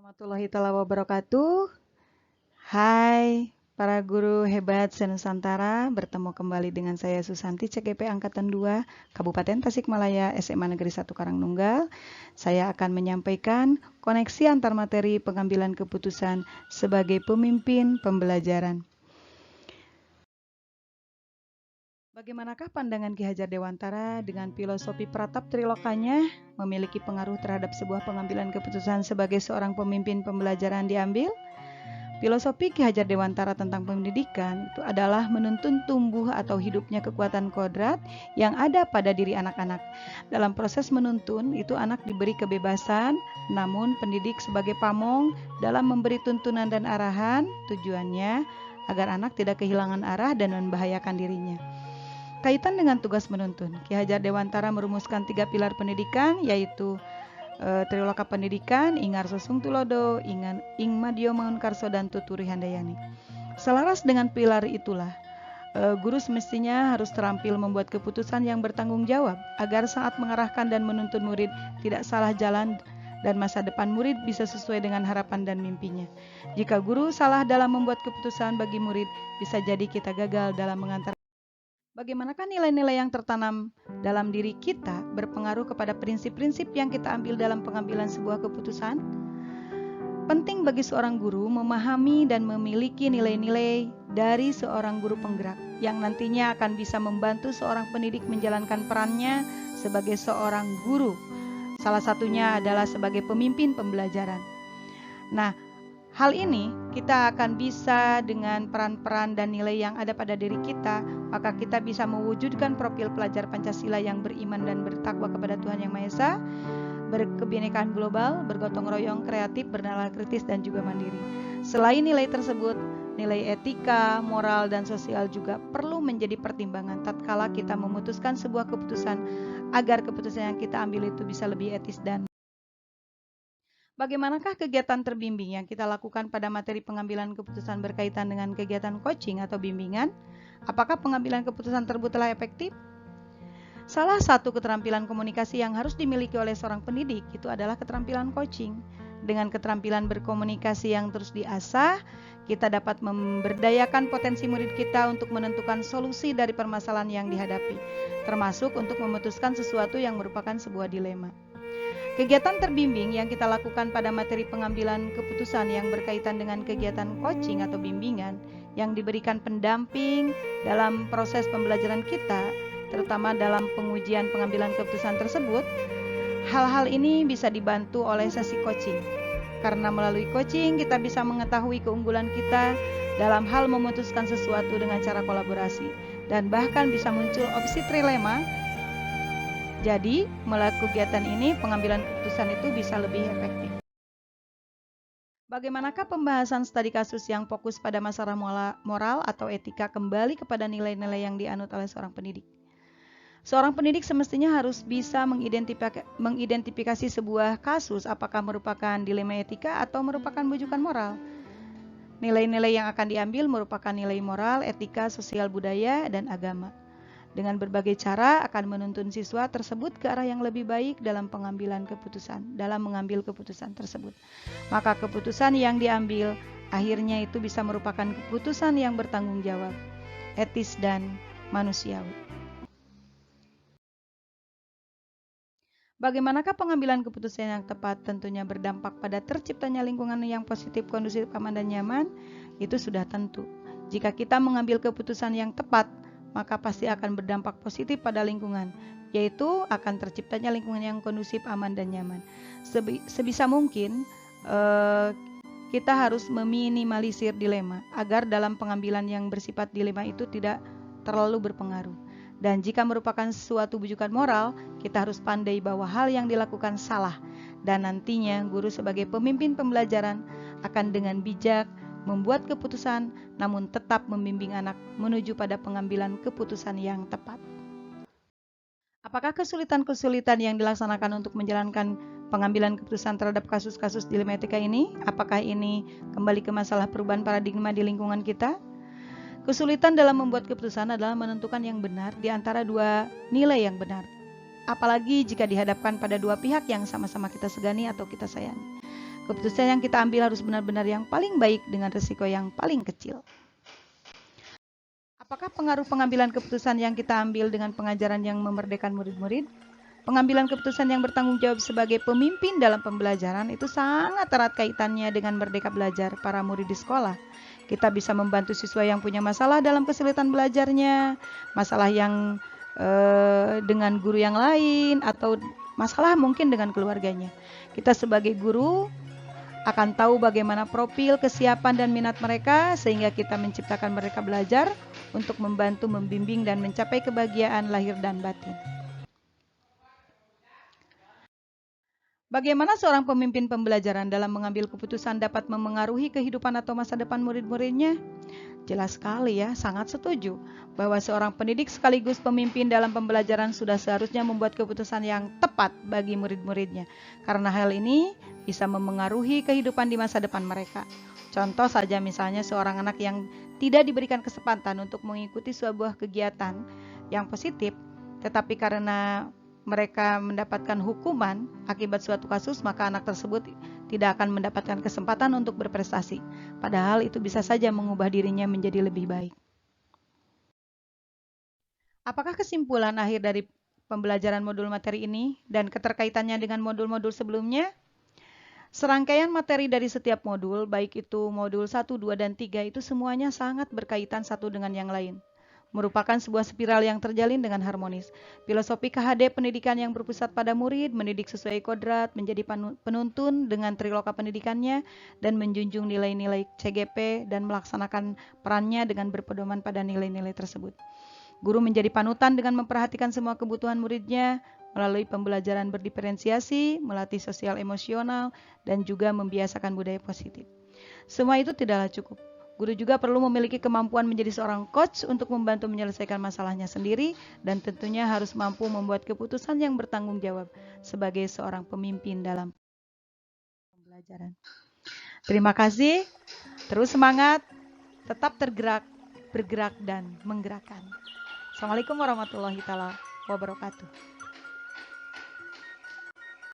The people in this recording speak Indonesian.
Warahmatullahi taala wabarakatuh. Hai para guru hebat se-Nusantara, bertemu kembali dengan saya Susanti CGP Angkatan 2 Kabupaten Tasikmalaya SMA Negeri 1 Karangnunggal. Saya akan menyampaikan koneksi antar materi pengambilan keputusan sebagai pemimpin pembelajaran. Bagaimanakah pandangan Ki Hajar Dewantara dengan filosofi Pratap Trilokanya memiliki pengaruh terhadap sebuah pengambilan keputusan sebagai seorang pemimpin pembelajaran diambil? Filosofi Ki Hajar Dewantara tentang pendidikan itu adalah menuntun tumbuh atau hidupnya kekuatan kodrat yang ada pada diri anak-anak. Dalam proses menuntun itu anak diberi kebebasan, namun pendidik sebagai pamong dalam memberi tuntunan dan arahan, tujuannya agar anak tidak kehilangan arah dan membahayakan dirinya. Kaitan dengan tugas menuntun, Ki Hajar Dewantara merumuskan 3 pilar pendidikan, yaitu Triloka Pendidikan, Ingarso Sung Tulodo, Ing Madyo Mangunkarso, dan Tuturi Handayani. Selaras dengan pilar itulah, guru semestinya harus terampil membuat keputusan yang bertanggung jawab, agar saat mengarahkan dan menuntun murid tidak salah jalan dan masa depan murid bisa sesuai dengan harapan dan mimpinya. Jika guru salah dalam membuat keputusan bagi murid, bisa jadi kita gagal dalam mengantar. Bagaimanakah nilai-nilai yang tertanam dalam diri kita berpengaruh kepada prinsip-prinsip yang kita ambil dalam pengambilan sebuah keputusan? Penting bagi seorang guru memahami dan memiliki nilai-nilai dari seorang guru penggerak yang nantinya akan bisa membantu seorang pendidik menjalankan perannya sebagai seorang guru. Salah satunya adalah sebagai pemimpin pembelajaran. Nah, hal ini kita akan bisa dengan peran-peran dan nilai yang ada pada diri kita, maka kita bisa mewujudkan profil pelajar Pancasila yang beriman dan bertakwa kepada Tuhan Yang Maha Esa, berkebinekaan global, bergotong royong, kreatif, bernalar kritis, dan juga mandiri. Selain nilai tersebut, nilai etika, moral, dan sosial juga perlu menjadi pertimbangan tatkala kita memutuskan sebuah keputusan agar keputusan yang kita ambil itu bisa lebih etis dan bagaimanakah kegiatan terbimbing yang kita lakukan pada materi pengambilan keputusan berkaitan dengan kegiatan coaching atau bimbingan? Apakah pengambilan keputusan tersebut telah efektif? Salah satu keterampilan komunikasi yang harus dimiliki oleh seorang pendidik itu adalah keterampilan coaching. Dengan keterampilan berkomunikasi yang terus diasah, kita dapat memberdayakan potensi murid kita untuk menentukan solusi dari permasalahan yang dihadapi, termasuk untuk memutuskan sesuatu yang merupakan sebuah dilema. Kegiatan terbimbing yang kita lakukan pada materi pengambilan keputusan yang berkaitan dengan kegiatan coaching atau bimbingan yang diberikan pendamping dalam proses pembelajaran kita, terutama dalam pengujian pengambilan keputusan tersebut, hal-hal ini bisa dibantu oleh sesi coaching. Karena melalui coaching kita bisa mengetahui keunggulan kita dalam hal memutuskan sesuatu dengan cara kolaborasi, dan bahkan bisa muncul opsi trilema. Jadi, melalui kegiatan ini, pengambilan keputusan itu bisa lebih efektif. Bagaimanakah pembahasan studi kasus yang fokus pada masalah moral atau etika kembali kepada nilai-nilai yang dianut oleh seorang pendidik? Seorang pendidik semestinya harus bisa mengidentifikasi sebuah kasus apakah merupakan dilema etika atau merupakan bujukan moral. Nilai-nilai yang akan diambil merupakan nilai moral, etika, sosial, budaya, dan agama. Dengan berbagai cara akan menuntun siswa tersebut ke arah yang lebih baik dalam mengambil keputusan tersebut. Maka keputusan yang diambil akhirnya itu bisa merupakan keputusan yang bertanggung jawab, etis, dan manusiawi. Bagaimanakah pengambilan keputusan yang tepat? Tentunya berdampak pada terciptanya lingkungan yang positif, kondusif, aman, dan nyaman. Itu sudah tentu. Jika kita mengambil keputusan yang tepat, maka pasti akan berdampak positif pada lingkungan, yaitu akan terciptanya lingkungan yang kondusif, aman, dan nyaman. Sebisa mungkin kita harus meminimalisir dilema agar dalam pengambilan yang bersifat dilema itu tidak terlalu berpengaruh. Dan jika merupakan suatu bujukan moral, kita harus pandai bahwa hal yang dilakukan salah, dan nantinya guru sebagai pemimpin pembelajaran akan dengan bijak membuat keputusan, namun tetap membimbing anak menuju pada pengambilan keputusan yang tepat. Apakah kesulitan-kesulitan yang dilaksanakan untuk menjalankan pengambilan keputusan terhadap kasus-kasus dilema etika ini? Apakah ini kembali ke masalah perubahan paradigma di lingkungan kita? Kesulitan dalam membuat keputusan adalah menentukan yang benar di antara dua nilai yang benar. Apalagi jika dihadapkan pada dua pihak yang sama-sama kita segani atau kita sayangi. Keputusan yang kita ambil harus benar-benar yang paling baik dengan risiko yang paling kecil. Apakah pengaruh pengambilan keputusan yang kita ambil dengan pengajaran yang memerdekakan murid-murid? Pengambilan keputusan yang bertanggung jawab sebagai pemimpin dalam pembelajaran itu sangat erat kaitannya dengan merdeka belajar para murid di sekolah. Kita bisa membantu siswa yang punya masalah dalam kesulitan belajarnya, masalah yang dengan guru yang lain, atau masalah mungkin dengan keluarganya. Kita sebagai guru akan tahu bagaimana profil, kesiapan, dan minat mereka, sehingga kita menciptakan mereka belajar untuk membantu, membimbing, dan mencapai kebahagiaan lahir dan batin. Bagaimana seorang pemimpin pembelajaran dalam mengambil keputusan dapat memengaruhi kehidupan atau masa depan murid-muridnya? Jelas sekali ya, sangat setuju bahwa seorang pendidik sekaligus pemimpin dalam pembelajaran sudah seharusnya membuat keputusan yang tepat bagi murid-muridnya, karena hal ini bisa memengaruhi kehidupan di masa depan mereka. Contoh saja misalnya seorang anak yang tidak diberikan kesempatan untuk mengikuti sebuah kegiatan yang positif, tetapi karena mereka mendapatkan hukuman akibat suatu kasus, maka anak tersebut tidak akan mendapatkan kesempatan untuk berprestasi. Padahal itu bisa saja mengubah dirinya menjadi lebih baik. Apakah kesimpulan akhir dari pembelajaran modul materi ini dan keterkaitannya dengan modul-modul sebelumnya? Serangkaian materi dari setiap modul, baik itu modul 1, 2, dan 3, itu semuanya sangat berkaitan satu dengan yang lain, merupakan sebuah spiral yang terjalin dengan harmonis. Filosofi KHD pendidikan yang berpusat pada murid, mendidik sesuai kodrat, menjadi penuntun dengan triloka pendidikannya, dan menjunjung nilai-nilai CGP dan melaksanakan perannya dengan berpedoman pada nilai-nilai tersebut. Guru menjadi panutan dengan memperhatikan semua kebutuhan muridnya, melalui pembelajaran berdiferensiasi, melatih sosial emosional, dan juga membiasakan budaya positif. Semua itu tidaklah cukup. Guru juga perlu memiliki kemampuan menjadi seorang coach untuk membantu menyelesaikan masalahnya sendiri, dan tentunya harus mampu membuat keputusan yang bertanggung jawab sebagai seorang pemimpin dalam pembelajaran. Terima kasih, terus semangat, tetap tergerak, bergerak, dan menggerakkan. Assalamualaikum warahmatullahi wabarakatuh.